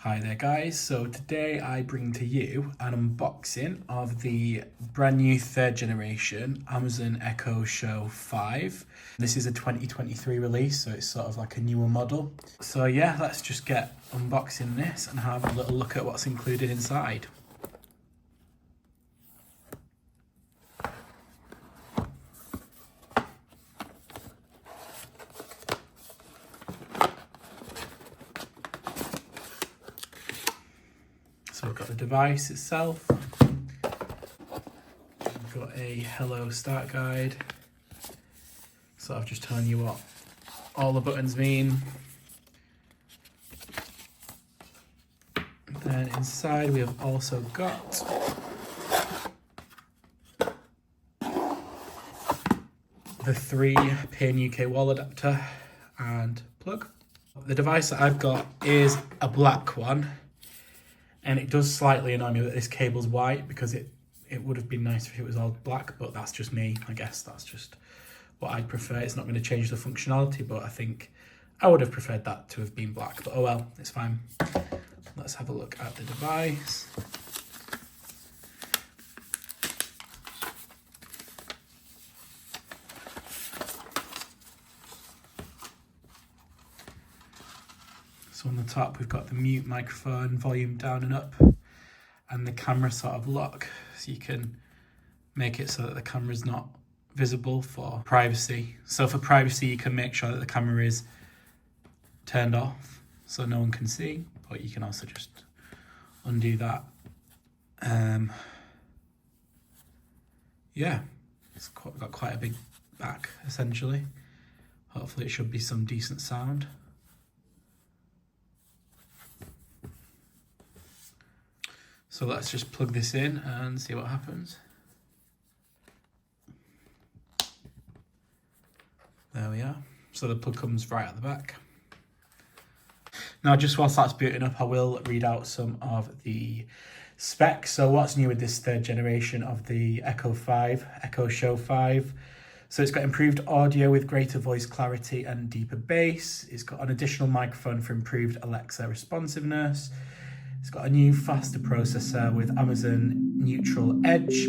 Hi there guys, so today I bring to you an unboxing of the brand new third generation Amazon Echo Show 5. This is a 2023 release, so it's sort of like a newer model. So yeah, let's just get unboxing this and have a little look at what's included inside. So we've got the device itself, we've got a hello start guide, sort of just telling you what all the buttons mean. Then inside we have also got the 3-pin UK wall adapter and plug. The device that I've got is a black one, and it does slightly annoy me that this cable's white because it would have been nice if it was all black, but that's just me. I guess that's just what I'd prefer. It's not going to change the functionality, but I think I would have preferred that to have been black, but oh well, it's fine. Let's have a look at the device. So on the top, we've got the mute microphone, volume down and up, and the camera sort of lock. So you can make it so that the camera's not visible for privacy. So for privacy, you can make sure that the camera is turned off so no one can see, but you can also just undo that. Yeah, it's got quite a big back, essentially. Hopefully it should be some decent sound. So let's just plug this in and see what happens. There we are. So the plug comes right at the back. Now, just whilst that's booting up, I will read out some of the specs. So what's new with this third generation of the Echo 5, Echo Show 5? So it's got improved audio with greater voice clarity and deeper bass. It's got an additional microphone for improved Alexa responsiveness. It's got a new faster processor with Amazon Neutral Edge.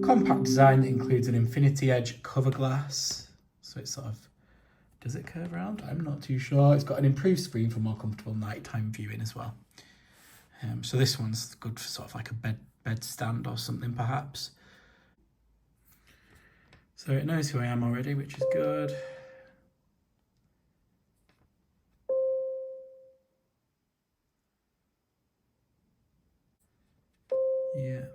Compact design that includes an Infinity Edge cover glass. So it's sort of, does it curve around? I'm not too sure. It's got an improved screen for more comfortable nighttime viewing as well. So this one's good for sort of like a bed stand or something perhaps. So it knows who I am already, which is good. Yeah.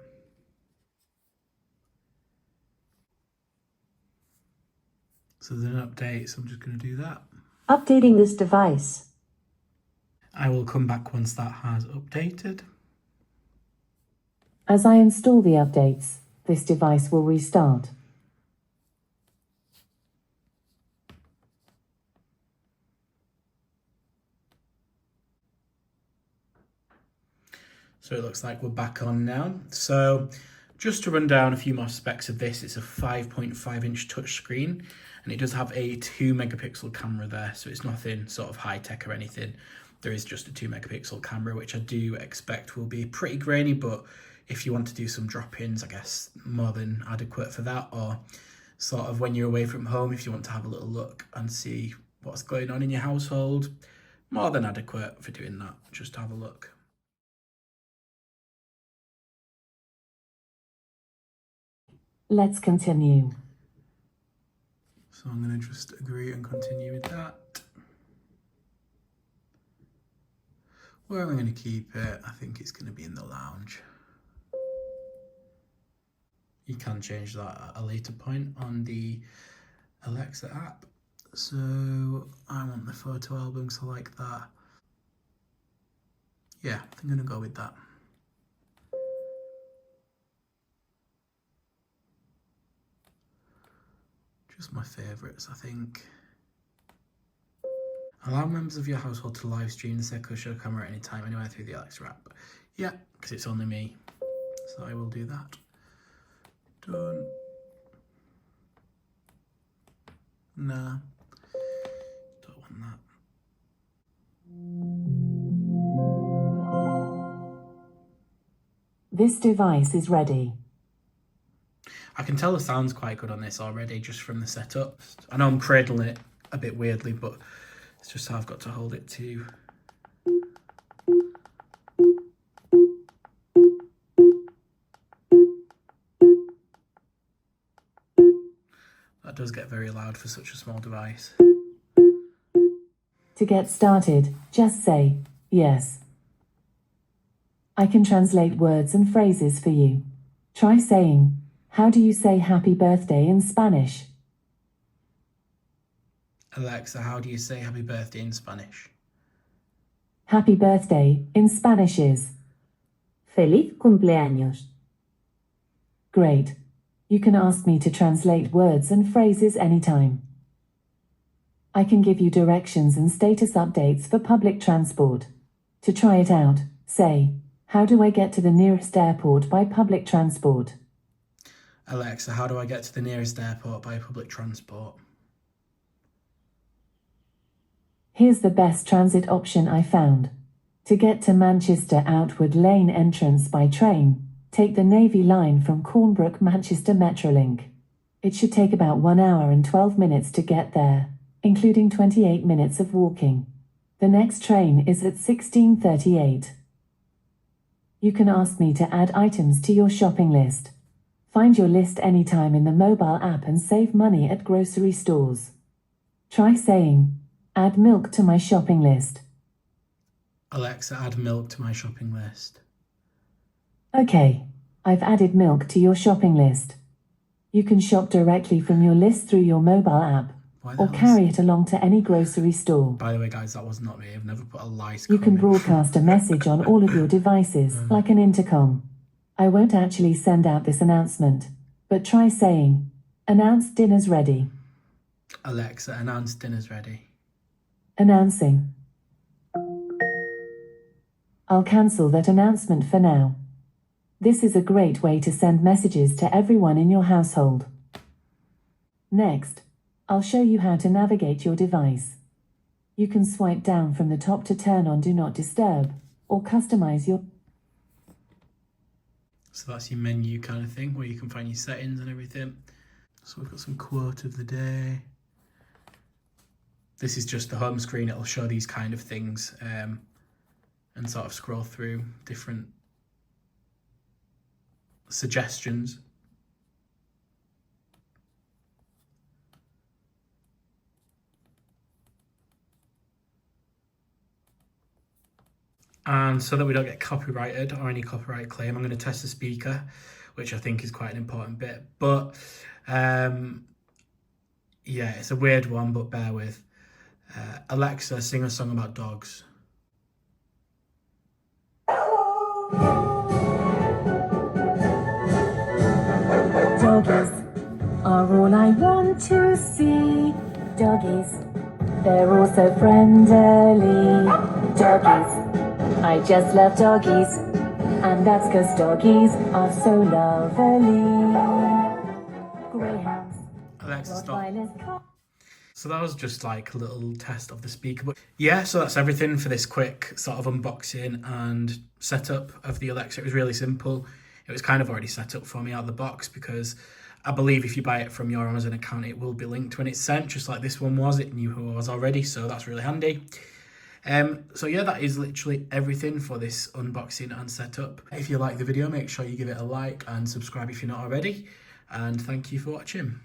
So there's an update, so I'm just going to do that. Updating this device. I will come back once that has updated. As I install the updates, this device will restart. So it looks like we're back on now. So just to run down a few more specs of this, it's a 5.5-inch touchscreen, and it does have a 2-megapixel camera there, so it's nothing sort of high-tech or anything. There is just a 2-megapixel camera, which I do expect will be pretty grainy, but if you want to do some drop-ins, I guess more than adequate for that, or sort of when you're away from home, if you want to have a little look and see what's going on in your household, more than adequate for doing that, just have a look. Let's continue. So I'm going to just agree and continue with that. Where am I going to keep it? I think it's going to be in the lounge. You can change that at a later point on the Alexa app. So I want the photo album, so I like that. Yeah, I'm going to go with that. Just my favourites, I think. Allow members of your household to live stream this Echo Show camera at any time, anywhere through the Alexa app. Yeah, because it's only me. So I will do that. Done. Nah. Don't want that. This device is ready. I can tell the sound's quite good on this already just from the setup. I know I'm cradling it a bit weirdly, but it's just how I've got to hold it to. That does get very loud for such a small device. To get started, just say, yes. I can translate words and phrases for you. Try saying, how do you say happy birthday in Spanish? Alexa, how do you say happy birthday in Spanish? Happy birthday in Spanish is Feliz cumpleaños. great. You can ask me to translate words and phrases anytime. I can give you directions and status updates for public transport. To try it out, say, how do I get to the nearest airport by public transport? Alexa, how do I get to the nearest airport by public transport? Here's the best transit option I found. To get to Manchester Outward Lane entrance by train, take the Navy line from Cornbrook Manchester Metrolink. It should take about 1 hour and 12 minutes to get there, including 28 minutes of walking. The next train is at 16:38. You can ask me to add items to your shopping list. Find your list anytime in the mobile app and save money at grocery stores. Try saying, add milk to my shopping list. Alexa, add milk to my shopping list. Okay, I've added milk to your shopping list. You can shop directly from your list through your mobile app, Why the or hell is- carry it along to any grocery store. By the way, guys, that was not me. I've never put a lice You can comment. broadcast a message on all of your devices, like an intercom. I won't actually send out this announcement, but try saying, announce dinner's ready. Alexa, announce dinner's ready. Announcing. I'll cancel that announcement for now. This is a great way to send messages to everyone in your household. Next, I'll show you how to navigate your device. You can swipe down from the top to turn on Do Not Disturb, or customize your... So that's your menu kind of thing, where you can find your settings and everything. So we've got some quote of the day. This is just the home screen. It'll show these kind of things and sort of scroll through different suggestions. And so that we don't get copyrighted or any copyright claim, I'm going to test the speaker, which I think is quite an important bit. But yeah, it's a weird one, but bear with. Alexa, sing a song about dogs. Doggies are all I want to see. Doggies, they're all so friendly. Doggies, I just love doggies. And that's 'cause doggies are so lovely. Greyhounds, Alexa, stop. Rottweilers, So that was just like a little test of the speaker. But yeah, so that's everything for this quick sort of unboxing and setup of the Alexa. It was really simple. It was kind of already set up for me out of the box because I believe if you buy it from your Amazon account, it will be linked when it's sent, just like this one was. It knew who I was already, so that's really handy. So yeah, that is literally everything for this unboxing and setup. If you like the video, make sure you give it a like and subscribe if you're not already. And thank you for watching.